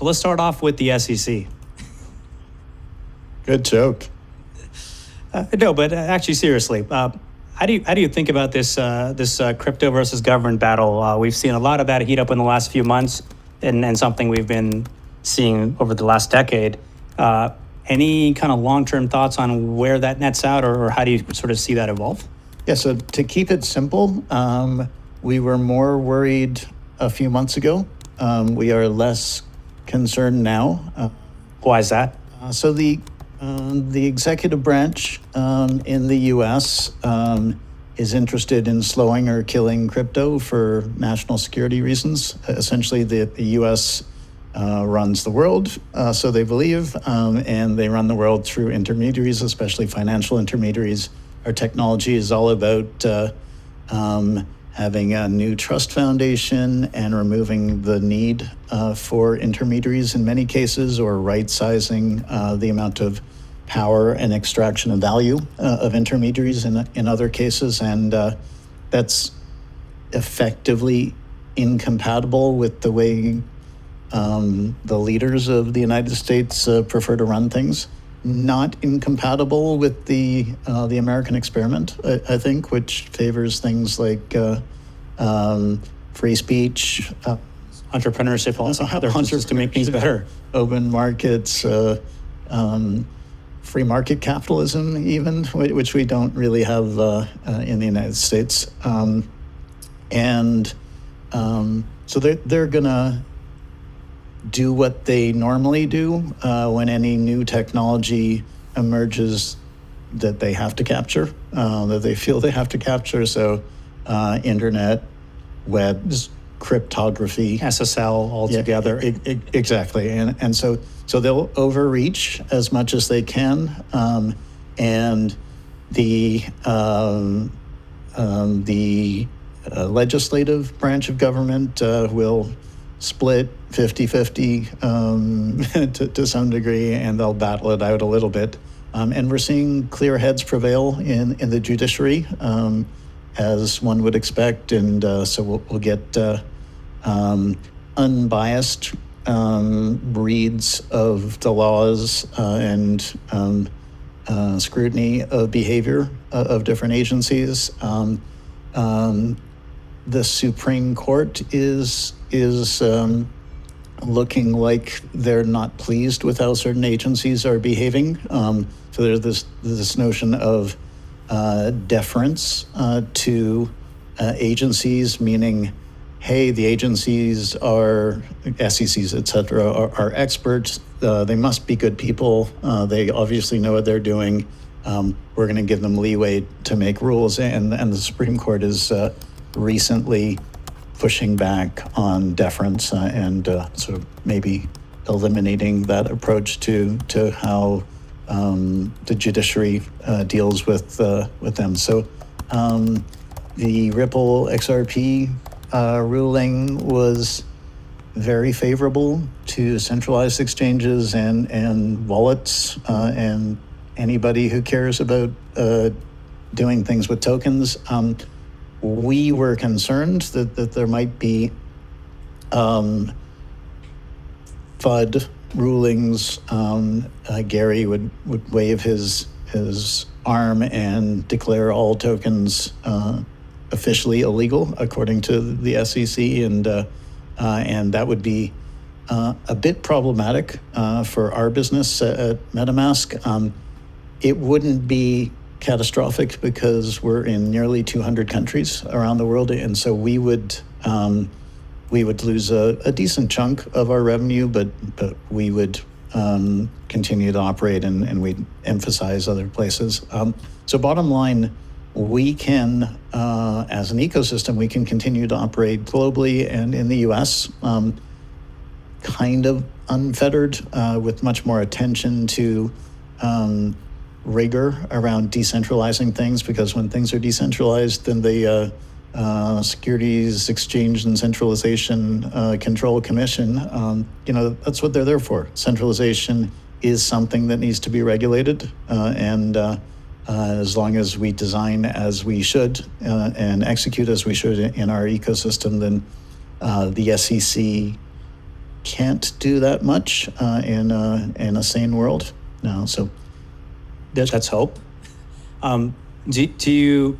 So let's start off with the SEC. Good joke. No, but actually, seriously, how do you think about this crypto versus government battle? We've seen a lot of that heat up in the last few months, and something we've been seeing over the last decade. Any kind of long-term thoughts on where that nets out, or how do you sort of see that evolve? Yeah, so to keep it simple, we were more worried a few months ago. We are less concerned now. Why is that? So the executive branch in the U.S. Is interested in slowing or killing crypto for national security reasons. Essentially, the U.S. Runs the world, so they believe, and they run the world through intermediaries, especially financial intermediaries. Our technology is all about having a new trust foundation and removing the need for intermediaries in many cases, or right-sizing the amount of power and extraction of value of intermediaries in other cases, and that's effectively incompatible with the way the leaders of the United States prefer to run things. Not incompatible with the American experiment, I think, which favors things like free speech, Entrepreneurship also just to make things better. Open markets, free market capitalism, even, which we don't really have in the United States. So they're gonna do what they normally do when any new technology emerges that they have to capture, that they feel they have to capture. So internet, webs, cryptography, SSL altogether. Yeah, exactly. And so they'll overreach as much as they can. And the legislative branch of government will split 50-50 to some degree, and they'll battle it out a little bit. And we're seeing clear heads prevail in the judiciary, as one would expect. And so we'll get unbiased reads of the laws and scrutiny of behavior of different agencies. The Supreme Court is looking like they're not pleased with how certain agencies are behaving. So there's this notion of deference to agencies, meaning, hey, the agencies are, SECs, et cetera, are experts. They must be good people. They obviously know what they're doing. We're going to give them leeway to make rules. And the Supreme Court is recently pushing back on deference and sort of maybe eliminating that approach to how the judiciary deals with them. So the Ripple XRP ruling was very favorable to centralized exchanges and wallets and anybody who cares about doing things with tokens. We were concerned that there might be FUD rulings. Gary would wave his arm and declare all tokens officially illegal, according to the SEC, and that would be a bit problematic for our business at MetaMask. It wouldn't be catastrophic because we're in nearly 200 countries around the world, and so we would lose a decent chunk of our revenue, but we would continue to operate, and we'd emphasize other places. So bottom line, we can, as an ecosystem, we can continue to operate globally and in the US, kind of unfettered, with much more attention to rigor around decentralizing things, because when things are decentralized, then the Securities Exchange and Centralization Control Commission, that's what they're there for. Centralization is something that needs to be regulated, and as long as we design as we should and execute as we should in our ecosystem, then the SEC can't do that much in a sane world now. So That's hope. Do you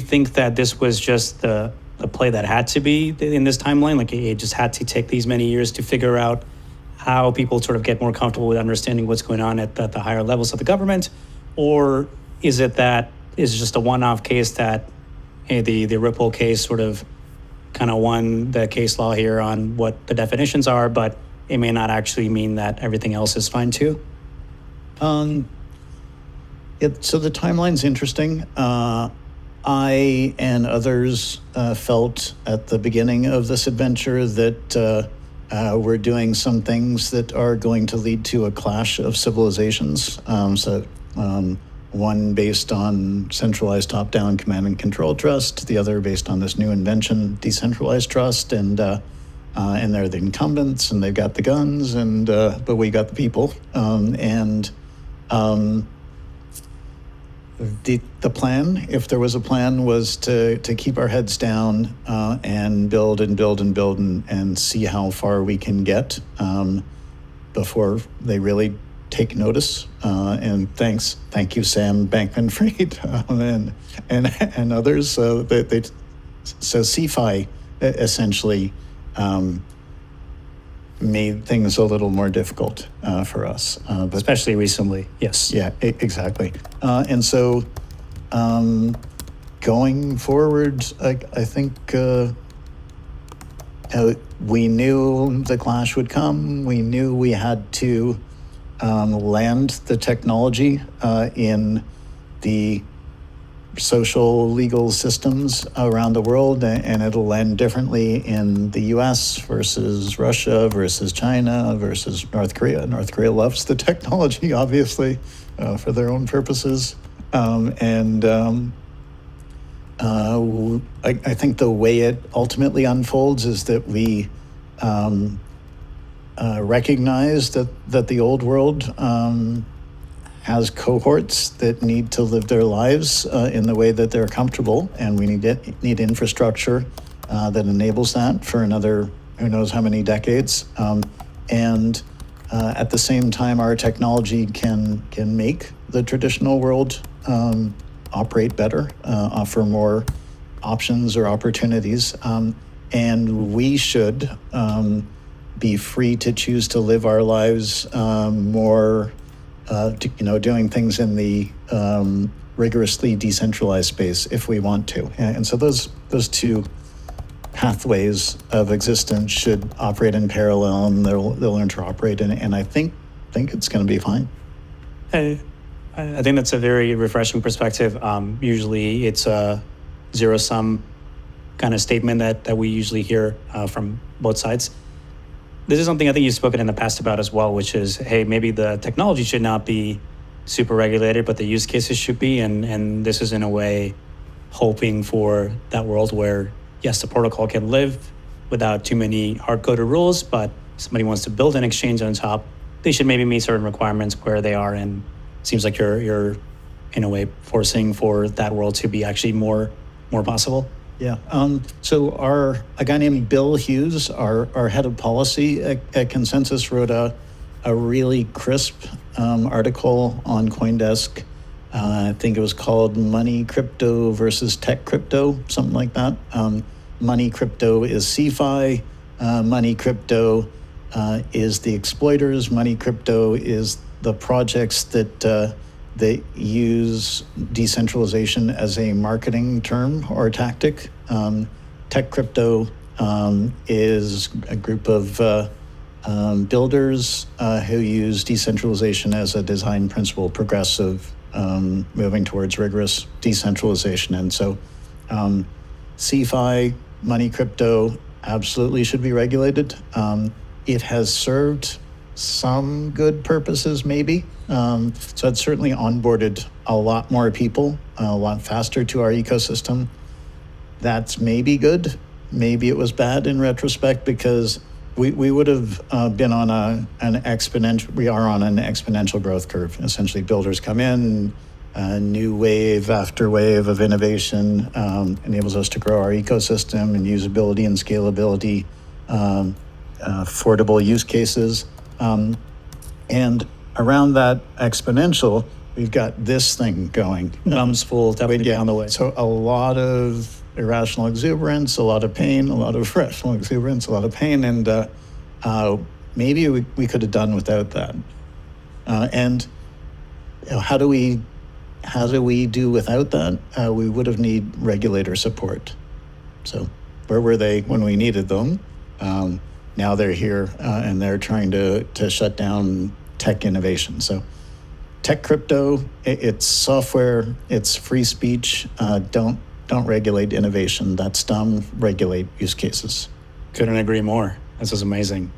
think that this was just the play that had to be in this timeline? Like it just had to take these many years to figure out how people sort of get more comfortable with understanding what's going on at the higher levels of the government? Or is it that is just a one-off case that, hey, the Ripple case sort of kind of won the case law here on what the definitions are, but it may not actually mean that everything else is fine too? So the timeline's interesting. I and others felt at the beginning of this adventure that we're doing some things that are going to lead to a clash of civilizations. One based on centralized top-down command and control trust, the other based on this new invention, decentralized trust, and they're the incumbents, and they've got the guns, and but we got the people, The plan, if there was a plan, was to keep our heads down and build and build and build and see how far we can get before they really take notice. And thank you, Sam Bankman-Fried and others. So CeFi essentially made things a little more difficult for us. But Especially recently, yes. yeah, exactly. And so going forward, I think we knew the clash would come. We knew we had to land the technology in the social legal systems around the world, and it'll land differently in the US versus Russia versus China versus North Korea. North Korea loves the technology, obviously, for their own purposes. I think the way it ultimately unfolds is that we recognize that the old world has cohorts that need to live their lives in the way that they're comfortable, and we need infrastructure that enables that for another who knows how many decades. At the same time, our technology can make the traditional world operate better, offer more options or opportunities, and we should be free to choose to live our lives more. Doing things in the rigorously decentralized space if we want to. And so those two pathways of existence should operate in parallel, and they'll interoperate. And I think it's going to be fine. I think that's a very refreshing perspective. Usually it's a zero-sum kind of statement that we usually hear from both sides. This is something I think you've spoken in the past about as well, which is, hey, maybe the technology should not be super regulated, but the use cases should be. And this is in a way hoping for that world where, yes, the protocol can live without too many hard-coded rules, but somebody wants to build an exchange on top, they should maybe meet certain requirements where they are. And it seems like you're in a way forcing for that world to be actually more possible. Yeah. So a guy named Bill Hughes, our head of policy at Consensus, wrote a really crisp article on CoinDesk. I think it was called Money Crypto versus Tech Crypto, something like that. Money Crypto is CeFi. Money Crypto is the exploiters. Money Crypto is the projects that use decentralization as a marketing term or tactic. Tech Crypto is a group of builders who use decentralization as a design principle, progressive, moving towards rigorous decentralization. And so CeFi, Money Crypto, absolutely should be regulated. It has served some good purposes, maybe. So it's certainly onboarded a lot more people, a lot faster to our ecosystem. That's maybe good. Maybe it was bad in retrospect, because we would have been on an exponential growth curve. Essentially, builders come in, new wave after wave of innovation enables us to grow our ecosystem and usability and scalability. affordable use cases. And around that exponential, we've got this thing going. Thumbs full, definitely Yeah. down the way. So a lot of irrational exuberance, a lot of pain, a lot of rational exuberance, a lot of pain, and maybe we could have done without that. And how do we do without that? We would have need regulator support. So where were they when we needed them? Now they're here and they're trying to shut down tech innovation. So tech crypto, it's software, it's free speech. Don't regulate innovation. That's dumb. Regulate use cases. Couldn't agree more. This is amazing.